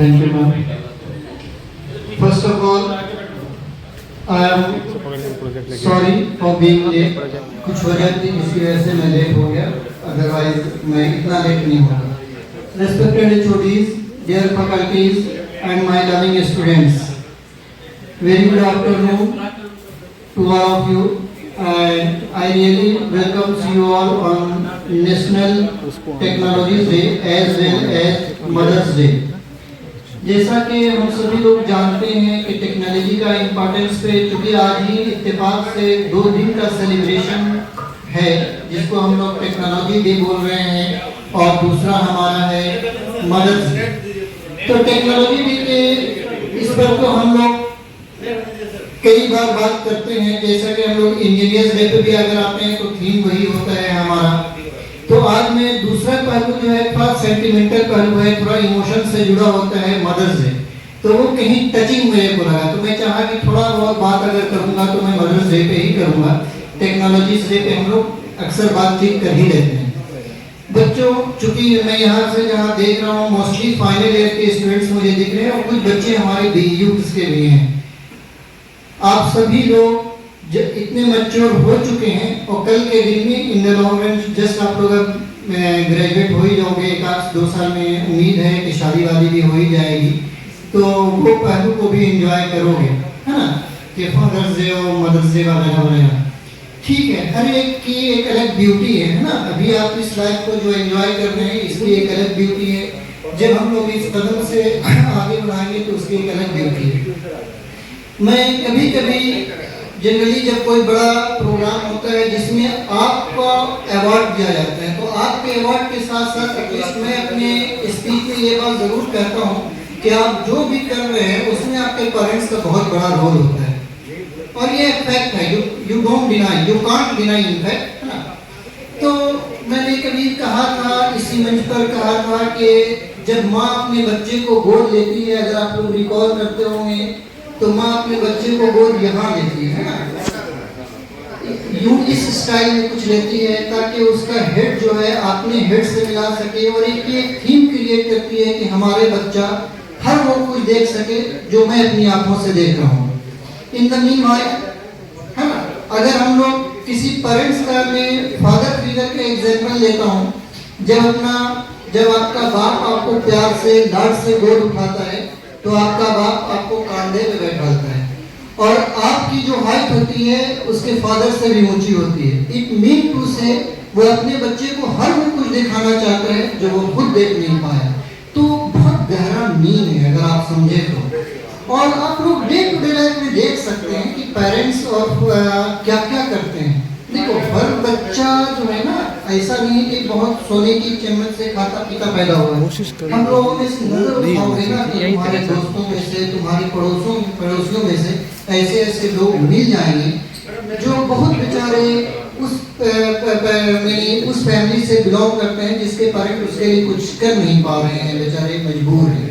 Thank you, ma'am. First of all, I am sorry for being late. कुछ वजह थी जिसकी वजह से मैं लेट हो गया, अदरवाइज मैं इतना लेट नहीं होगा. Respected HODs, dear faculties and my loving students, very good afternoon to all of you, and I really welcome you all on National Technology Day as well as Mother's Day. जैसा कि हम सभी लोग जानते हैं कि टेक्नोलॉजी का importance पे, चूँकि आज ही इत्तेफाक से 2 दिन का सेलिब्रेशन है जिसको हम लोग टेक्नोलॉजी डे बोल रहे हैं, और दूसरा हमारा है मदर्स डे. तो टेक्नोलॉजी डे के इस पर तो हम लोग कई बार बात करते हैं, जैसा कि हम लोग इंजीनियर्स डे पे भी अगर आते हैं तो थीम वही होता है हमारा. तो आज मैं दूसरा पहलू जो है थोड़ा सेंटिमेंटल पहलू है, थोड़ा इमोशन से जुड़ा होता है मदर्स डे. तो वो कहीं टचिंग मेरे को लगा, तो मैं चाहा कि थोड़ा बहुत बात अगर करूँगा तो मैं मदर्स डे पे ही करूँगा. टेक्नोलॉजी डे पे हम लोग अक्सर बातचीत कर ही लेते हैं. बच्चों, चूँकि मैं यहाँ से जहाँ देख रहा हूँ मोस्टली फाइनल ईयर के स्टूडेंट्स मुझे दिख रहे हैं, और कुछ बच्चे हमारे बीयूट्स के भी हैं. आप सभी लोग इतने मैच्योर हो चुके हैं, और कल के दिन में in the long run just आप लोग ग्रेजुएट हो ही जाओगे. 1-2 साल में उम्मीद है कि शादी वादी भी हो ही जाएगी, तो वो पहलू को भी एंजॉय करोगे, है ना, कि फादर्स डे और मदर्स डे वगैरह. ठीक है, हर एक की एक अलग ब्यूटी है ना. अभी आप इस लाइफ को जो एंजॉय कर रहे हैं इसकी एक अलग ब्यूटी है. जब हम लोग इस कदम से आगे बढ़ाएंगे तो उसकी एक अलग ब्यूटी है. मैं कभी कभी जनरली जब कोई बड़ा प्रोग्राम होता है जिसमें आपको अवार्ड दिया जाता है, तो आपके अवार्ड के साथ साथ एटलीस्ट मैं अपने स्पीच में ये बात ज़रूर कहता हूँ कि आप जो भी कर रहे हैं उसमें आपके पेरेंट्स का बहुत बड़ा रोल होता है. और ये फैक्ट है, you don't deny, you can't deny in fact, है ना. तो मैंने कभी कहा था, इसी मंच पर कहा था कि जब माँ अपने बच्चे को गोद लेती है, अगर आप लोग रिकॉल करते होंगे, तो माँ अपने बच्चे को गोद यहाँ लेती है ना, यूं इस स्टाइल में कुछ लेती है ताकि उसका हेड जो है अपने हेड से मिला सके, और एक थीम क्रिएट करती है कि हमारे बच्चा हर वो कुछ देख सके जो मैं अपनी आंखों से देख रहा हूँ. इन द मीनवाइल, है ना, अगर हम लोग किसी पेरेंट्स का, मैं फादर फिगर का एग्जाम्पल लेता हूँ, जब आपका बाप आपको प्यार से लाड से गोद उठाता है तो आपका बाप आपको कांधे पे बैठाता है, और आपकी जो हाइट होती है उसके फादर से भी ऊंची होती है. इट मीन टू से वो अपने बच्चे को हर वो कुछ दिखाना चाहता है जो वो खुद देख नहीं पाया. तो बहुत गहरा मीन है अगर आप समझे तो. और आप लोग डे टू डे लाइफ में देख सकते हैं कि पेरेंट्स और क्या क्या करते हैं. देखो, हर बच्चा जो है ना, ऐसा नहीं है कि बहुत सोने की चम्मच से खाता पीता पैदा हुआ है. हम लोगों में से नजर उठाओगे ना कि तुम्हारे दोस्तों में से, तुम्हारी पड़ोसियों में से ऐसे लोग मिल जाएंगे जो बहुत बेचारे उस फैमिली से बिलोंग करते हैं जिसके पेरेंट उसके लिए कुछ कर नहीं पा रहे हैं, बेचारे मजबूर हैं.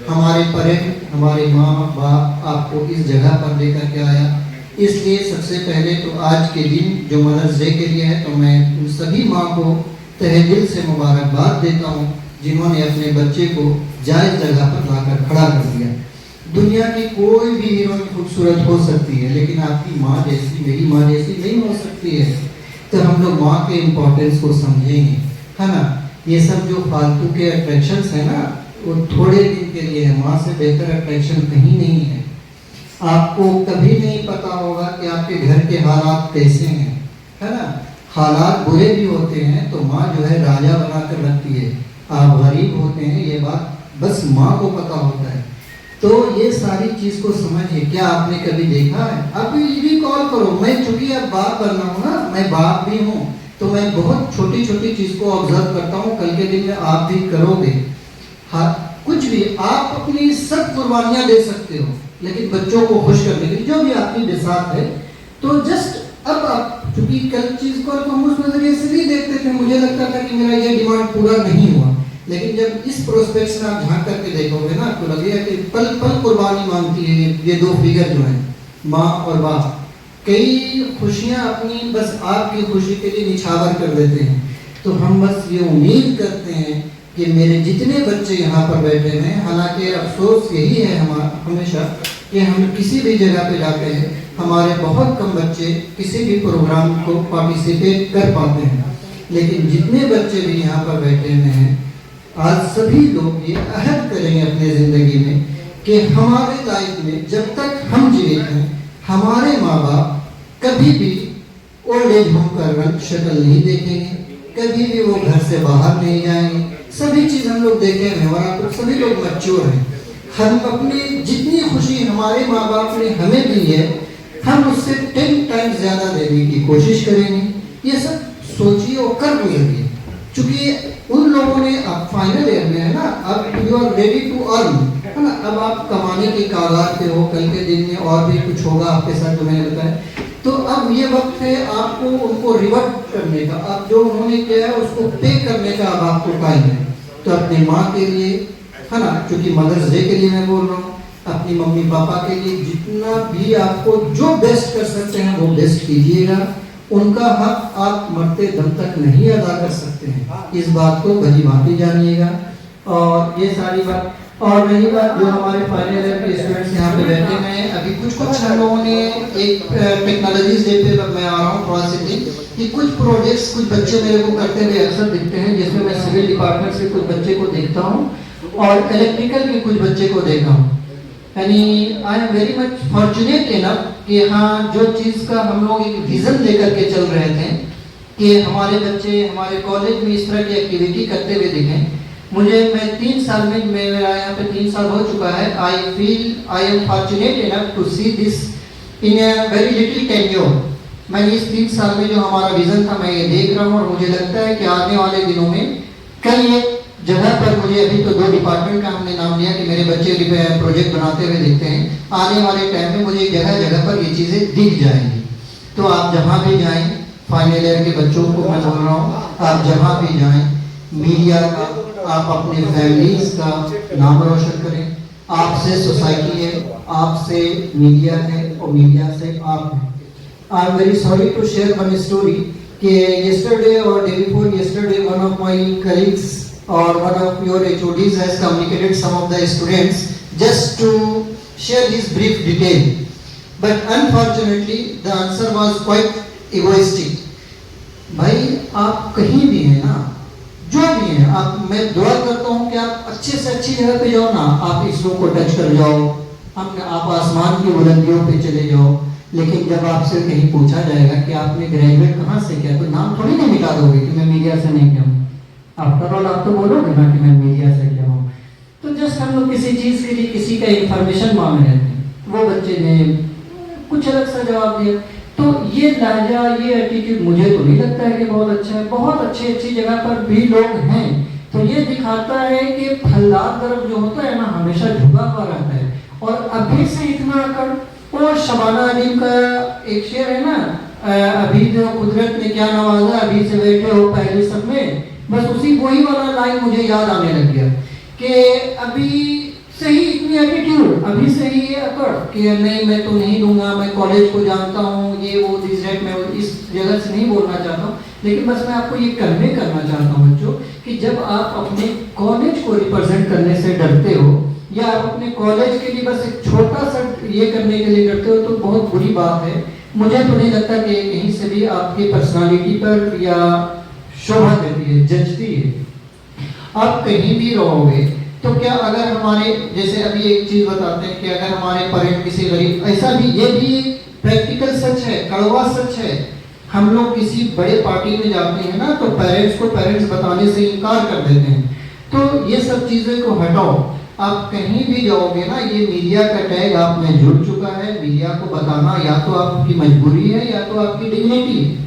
हमारे पेरेंट, हमारे माँ बाप आपको इस जगह पर लेकर के आया. इसलिए सबसे पहले तो आज के दिन जो मदर्स डे के लिए है, तो मैं उन सभी माँ को तहे दिल से मुबारकबाद देता हूँ जिन्होंने अपने बच्चे को जायज़ जगह पर लाकर खड़ा कर दिया. दुनिया की कोई भी हीरोइन खूबसूरत हो सकती है, लेकिन आपकी माँ जैसी, मेरी माँ जैसी नहीं हो सकती है. तो हम लोग माँ के इम्पोर्टेंस को समझेंगे, है ना. ये सब जो फालतू के अट्रैक्शंस है ना, वो थोड़े दिन के लिए है. माँ से बेहतर अट्रैक्शन कहीं नहीं है. आपको कभी नहीं पता होगा कि आपके घर के हालात कैसे हैं, है ना. हालात बुरे भी होते हैं तो माँ जो है राजा बना कर रखती है. आप गरीब होते हैं, ये बात बस माँ को पता होता है. तो ये सारी चीज़ को समझिए. क्या आपने कभी देखा है? आप भी कॉल करो. मैं चूंकि अब बाप बन रहा हूँ ना, मैं बाप भी हूँ, तो मैं बहुत छोटी छोटी चीज़ को ऑब्जर्व करता हूँ. कल के दिन में आप भी करोगे. हाँ, कुछ भी आप अपनी सब कुर्बानियाँ दे सकते हो, लेकिन बच्चों को खुश करने के लिए जो भी आपकी बिसात है, तो जस्ट अब आप चूंकि कल चीज़ को हम उस नजरिए से नहीं देखते थे, मुझे लगता था कि मेरा ये डिमांड पूरा नहीं हुआ. लेकिन जब इस प्रोस्पेक्ट में आप झांक करके देखोगे ना, तो लगेगा कि पल पल कुर्बानी मांगती है ये 2 फिगर जो हैं, माँ और बाप. कई खुशियाँ अपनी बस आपकी खुशी के लिए निछावर कर देते हैं. तो हम बस ये उम्मीद करते हैं कि मेरे जितने बच्चे यहाँ पर बैठे हैं, हालांकि अफसोस यही है हमेशा कि हम किसी भी जगह पे जाते हैं, हमारे बहुत कम बच्चे किसी भी प्रोग्राम को पार्टिसिपेट कर पाते हैं, लेकिन जितने बच्चे भी यहाँ पर बैठे हुए हैं, आज सभी लोग ये अहद करेंगे अपने ज़िंदगी में कि हमारे लाइफ में जब तक हम जीवित हैं, हमारे माँ बाप कभी भी ओल्ड एज होम का रंग शक्ल नहीं देखेंगे, कभी भी वो घर से बाहर नहीं जाएंगे। सभी चीज़ हम लोग देखे हैं और आप लोग सभी लोग मैच्योर हैं। हम अपनी जितनी खुशी हमारे माँ बाप ने हमें दी है, हम उससे 10 टाइम्स ज़्यादा देने की कोशिश करेंगे। ये सब सोचिए और कर गुजरिए, क्योंकि उन लोगों ने अब फाइनल ईयर में है ना, अब you are ready to earn, है ना, अब आप कमाने के कागार पे हो, कल के दिन में और भी कुछ होगा आपके साथ जो मैंने बताया। तो अब ये वक्त है आपको उनको रिवर्ट करने का, अब जो उन्होंने किया है उसको पे करने का अब आपको टाइम है। तो अपनी माँ के लिए, है ना, क्योंकि मदर्स डे के लिए मैं बोल रहा हूँ, अपनी मम्मी पापा के लिए जितना भी आपको जो बेस्ट कर सकते हैं वो बेस्ट कीजिएगा। उनका हक आप मरते दम तक नहीं अदा कर सकते हैं, इस बात को भली भांति जानिएगा। और ये सारी बात, और रही बात जो हमारे फाइनल ईयर के स्टूडेंट्स यहाँ पे बैठे हैं, अभी कुछ हम लोगों ने एक टेक्नोलॉजीज डे पे मैं आ रहा हूँ थोड़ा सी कि कुछ प्रोजेक्ट्स कुछ बच्चे मेरे को करते हुए अक्सर दिखते हैं, जिसमें मैं सिविल डिपार्टमेंट से कुछ बच्चे को देखता हूँ और इलेक्ट्रिकल के कुछ बच्चे को देखा हूँ। यानी आई am very much fortunate enough कि हाँ, जो चीज़ का हम लोग एक विजन लेकर के चल रहे थे कि हमारे बच्चे हमारे कॉलेज में इस तरह की एक्टिविटी करते हुए दिखें। मैं 3 साल में, मेरा यहाँ पे 3 साल हो चुका है, I feel I am fortunate enough to see this in a very little tenure. मैं इस 3 साल में जो हमारा विजन था मैं ये देख रहा हूँ और मुझे लगता है कि आने वाले दिनों में कई एक जगह पर, मुझे अभी तो 2 डिपार्टमेंट का हमने नाम लिया कि मेरे बच्चे प्रोजेक्ट बनाते हुए दिखते हैं, आने वाले टाइम में मुझे जगह जगह पर ये चीज़ें दिख जाएंगी। तो आप जहाँ भी जाएं, फाइनल ईयर के बच्चों को मैं बोल रहा हूँ, आप जहाँ भी जाएं, मीडिया का, आप अपने फैमिलीज का नाम रोशन करें। आपसे सोसाइटी है, आपसे मीडिया है और मीडिया से आप हैं। I am very sorry to share one story कि yesterday or day before yesterday one of my colleagues or one of your HODs has communicated some of the students just to share his brief detail, but unfortunately the answer was quite egoistic. भाई आप कहीं भी हैं ना, जो भी है आप, मैं दुआ करता हूँ कि आप अच्छे से अच्छी जगह पे जाओ ना, आप इसरो को टच कर जाओ, आप आसमान की बुलंदियों पे चले जाओ, लेकिन जब आपसे कहीं पूछा जाएगा कि आपने ग्रेजुएट कहाँ से किया, तो नाम थोड़ी नहीं मिटा दोगे कि मैं मीडिया से नहीं किया हूँ। आफ्टर ऑल आप तो बोलोगे ना कि मैं मीडिया से किया हूँ। तो जस्ट हम लोग किसी चीज़ के लिए किसी का इंफॉर्मेशन मांग रहे थे, वो बच्चे ने कुछ अलग सा जवाब दिया। तो ये लहजा, ये एटीट्यूड मुझे तो नहीं लगता है कि बहुत अच्छा है। बहुत अच्छी जगह पर भी लोग हैं, तो ये दिखाता है कि फलदार दरख्त जो होता है ना, हमेशा झुका हुआ रहता है। और अभी से इतना अकड़, और शबाना अलीम का एक शेर है ना, अभी जो कुदरत ने क्या नवाजा, अभी से बैठे हो पहले सब में, बस उसी वही वाला लाइन मुझे याद आने लग गया कि अभी से ही इतनी एटीट्यूड, अभी से ही ये अकड़ कि नहीं मैं तो नहीं दूंगा, मैं कॉलेज को जानता हूँ, ये वो दिस डेट, मैं इस जगह से नहीं बोलना चाहता हूँ, लेकिन बस मैं आपको ये कन्वे करना चाहता हूँ बच्चों कि जब आप अपने कॉलेज को रिप्रेजेंट करने से डरते हो या आप अपने कॉलेज के लिए बस एक छोटा सा ये करने के लिए डरते हो, तो बहुत बुरी बात है। मुझे तो नहीं लगता कि कहीं से भी आपकी पर्सनालिटी पर या शोभा देती है, जचती है। आप कहीं भी रहोगे तो क्या अगर हमारे, जैसे अभी एक चीज बताते हैं कि अगर हमारे पेरेंट किसी गरीब, ऐसा भी, ये भी प्रैक्टिकल सच है, कड़वा सच है। हम लोग किसी बड़े पार्टी में जाते हैं ना, तो पेरेंट्स को पेरेंट्स बताने से इनकार कर देते हैं। तो ये सब चीजें को हटाओ। आप कहीं भी जाओगे ना, ये मीडिया का टैग आप में जुड़ चुका है। मीडिया को बताना या तो आपकी मजबूरी है या तो आपकी डिग्निटी है।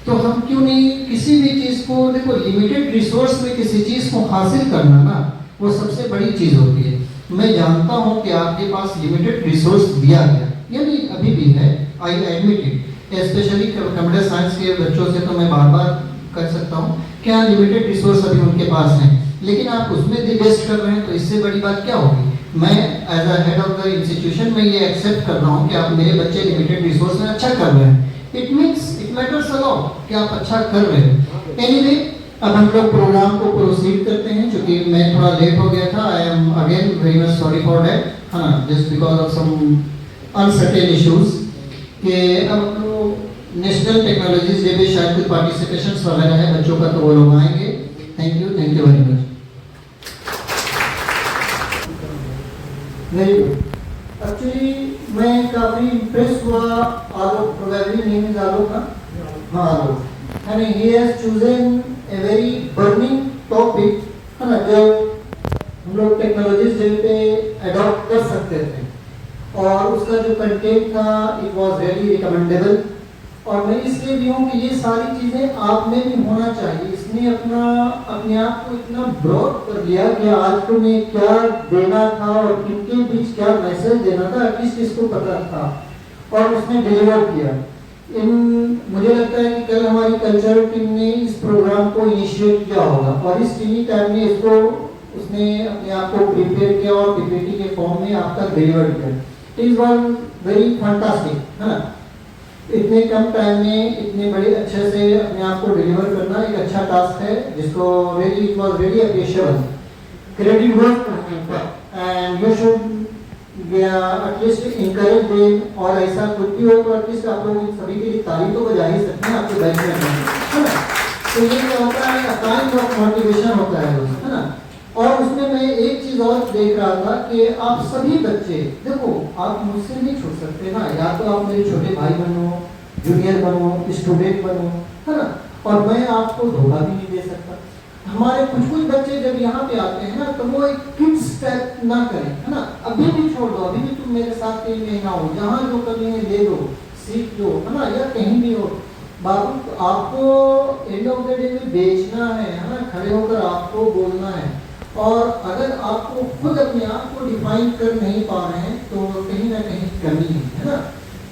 तो हम क्यों नहीं किसी भी चीज को, देखो लिमिटेड रिसोर्स में किसी चीज को हासिल करना ना, वो सबसे बड़ी चीज होती है। मैं जानता हूँ कि आपके पास लिमिटेड रिसोर्स दिया गया, यानी अभी भी है, I admit it. Specially computer science के बच्चों से तो मैं बार बार कर सकता हूँ क्या लिमिटेड रिसोर्स अभी उनके पास हैं, लेकिन आप उसमें भी बेस्ट कर रहे हैं, तो इससे बड़ी बात क्या होगी। मैं as a head of the institution में ये एक्सेप्ट कर रहा हूँ कि आप मेरे बच्चे लिमिटेड रिसोर्स में अच्छा कर रहे हैं। It means it matters a lot कि आप अच्छा कर रहे हैं। एनीवे, अब हम लोग प्रोग्राम को प्रोसीड करते हैं, क्योंकि मैं थोड़ा लेट हो गया था। I am again very much sorry for that, हाँ, just because of some uncertain issues. कि अब हम लोग नेशनल टेक्नोलॉजीज डे पे शायद कुछ पार्टिसिपेशंस वगैरह है बच्चों का, तो वो लोग आएंगे। Thank you very much. Very good. Actually मैं काफ़ी इम्प्रेस हुआ आलोक, प्रोबेबली नेम इज आलोक ना, हाँ आलोक, and he has chosen a very burning topic, है ना, जो हम लोग टेक्नोलॉजीज डे पे अडॉप्ट कर सकते थे। और उसका जो कंटेंट था इट वाज रियली रिकमेंडेबल। और मैं इसलिए भी हूँ कि ये सारी चीज़ें आप में भी होना चाहिए। इसने अपने आप को इतना ब्रॉड कर लिया कि आज को मैं क्या देना था और किनके बीच क्या मैसेज देना था, एटलीस्ट इसको पता था और उसने डिलीवर किया। मुझे लगता है कि कल हमारी कल्चरल टीम ने इस प्रोग्राम को इनिशिएट किया होगा और इस टीवी टाइम में इसको उसने अपने आप को प्रिपेयर किया और पीपीटी के फॉर्म में आप तक डिलीवर किया। It is one very fantastic, है ना। इतने कम टाइम में इतने बड़े अच्छे से अपने आप को डिलीवर करना एक अच्छा टास्क है, जिसको really it was really appreciable, credit work and you should at least encourage them. और ऐसा कुछ भी हो तो एटलीस्ट आप लोग सभी के लिए ताली तो बजा ही सकते हैं आपके बैच में, है ना। तो ये क्या होता है, काइंड ऑफ मोटिवेशन होता है ना। और उसमें मैं एक चीज और देख रहा था कि आप सभी बच्चे देखो, आप मुझसे नहीं छूट सकते ना, या तो आप मेरे छोटे भाई बनो, जूनियर बनो, स्टूडेंट बनो, है ना, और मैं आपको धोखा भी नहीं दे सकता। हमारे कुछ बच्चे जब यहाँ पे आते हैं ना, तो वो एक किड स्टेप ना करें, है ना। अभी भी छोड़ दो, अभी भी तुम मेरे साथ 3 महीना हो, जहाँ जो कमी है ले लो, सीख लो, है ना, या कहीं भी हो। बाबू आपको एंड ऑफ द डे में बेचना है ना, खड़े होकर आपको बोलना है। और अगर आपको खुद अपने आप को डिफाइन कर नहीं पा रहे हैं तो कहीं ना कहीं कमी है ना।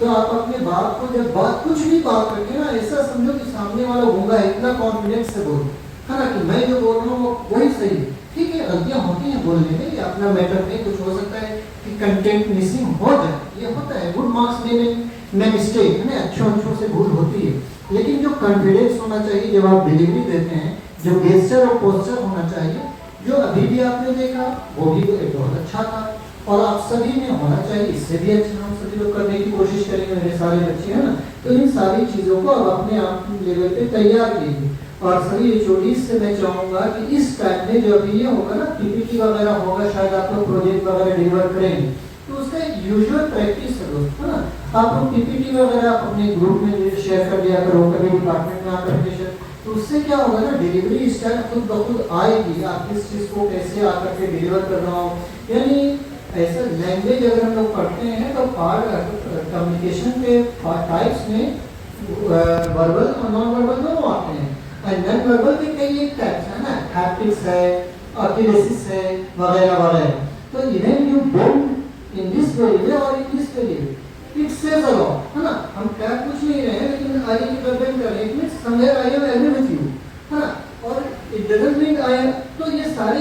तो आप अपने बाप को जब बात कुछ भी बात करके ना, ऐसा समझो कि सामने वाला गूंगा है, इतना कॉन्फिडेंस से बोलो, है ना, कि मैं जो बोल रहा हूँ वही सही है। ठीक है, गलतियाँ होती हैं बोलने में, अपना मैटर में कुछ हो सकता है कि कंटेंट मिसिंग हो जाए, ये होता है। गुड मार्क्स देने में मिस्टेक है ना, अच्छों से भूल होती है, लेकिन जो कॉन्फिडेंस होना चाहिए जब आप डिलीवरी देते हैं, जो गेस्चर और पोस्चर होना चाहिए, जो अभी भी आपने देखा वो भी एक बहुत अच्छा था और आप सभी में होना चाहिए, इससे भी अच्छा हम सभी लोग करने की कोशिश करेंगे, मेरे सारे बच्चे, है ना। तो इन सारी चीज़ों को अब अपने आप लेवल पे तैयार कीजिए। और सभी एचओडीज से मैं चाहूँगा कि इस टाइम में जो अभी ये होगा ना, पीपीटी वगैरह होगा, शायद आप लोग प्रोजेक्ट वगैरह डिलीवर करेंगे, तो उसका एक यूजुअल प्रैक्टिस करो, है ना। आप लोग पीपीटी वगैरह अपने ग्रुप में शेयर कर दिया करो, कभी डिपार्टमेंट में आकर, तो उससे क्या होगा ना, डिलीवरी स्टाइल खुद ब खुद आएगी, आप किस चीज़ को कैसे आकर के डिलीवर कर रहा हो। यानी ऐसा लैंग्वेज अगर हम लोग पढ़ते हैं तो कम्युनिकेशन के टाइप्स में वर्बल और नॉन वर्बल दोनों आते हैं। एंड नॉन वर्बल के कई एक टाइप्स है ना, हैप्टिक्स है, ऑक्यूलेसिस है, वगैरह वगैरह। तो even you don't in this way और in this way it says a lot, है ना। हम क्या कुछ नहीं रहे हैं, लेकिन आगे की प्रेजेंट कर रहे हैं, it means somewhere I am agree with you, है ना। और it doesn't mean I am, तो ये सारे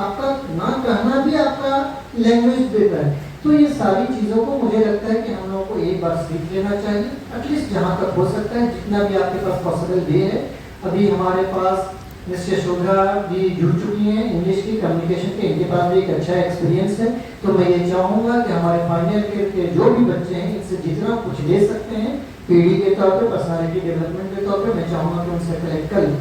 आपका ना कहना भी आपका लैंग्वेज देता है। तो ये सारी चीज़ों को मुझे लगता है कि हम लोगों को एक बार सीख लेना चाहिए, एटलीस्ट जहाँ तक हो सकता है, जितना भी आपके पास पॉसिबल वे है। अभी हमारे पास मिस्टर शोभा जी जुड़ चुकी हैं इंग्लिश की कम्युनिकेशन के, इनके पास भी एक अच्छा एक्सपीरियंस है। तो मैं ये चाहूँगा कि हमारे फाइनल ईयर के जो भी बच्चे हैं, इनसे जितना कुछ ले सकते हैं पीडी के तौर पे, पर्सनालिटी डेवलपमेंट के तौर पे, मैं चाहूँगा कि उनसे कलेक्ट कर लें।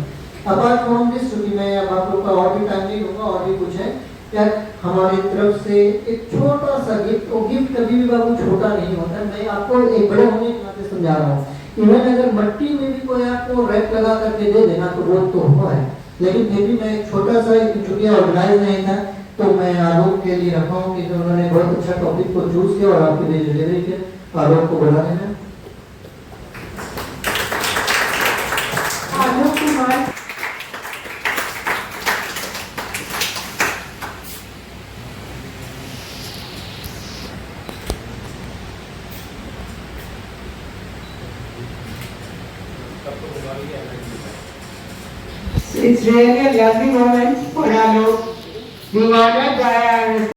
अपार्ट फ्रॉम दिस, क्योंकि मैं अब आप लोग का और भी टाइम नहीं दूंगा, और भी कुछ है क्या, हमारी तरफ से एक छोटा सा गिफ्ट। और गिफ्ट कभी भी बाबू छोटा नहीं होता है, मैं आपको एक बड़े होने के नाते समझा रहा हूँ। इवन अगर मट्टी में भी कोई आपको रैप लगा करके दे देना तो वो तो हुआ है, लेकिन फिर भी मैं एक छोटा सा, चूंकि ऑर्गेनाइज नहीं था, तो मैं आलोक के लिए रखा हूँ कि उन्होंने बहुत अच्छा टॉपिक को चूज किया और आपके लिए डिलीवरी किया। आलोक को बुला लेना। Alok Kumar It's really a lovely moment for Alok. We honored by our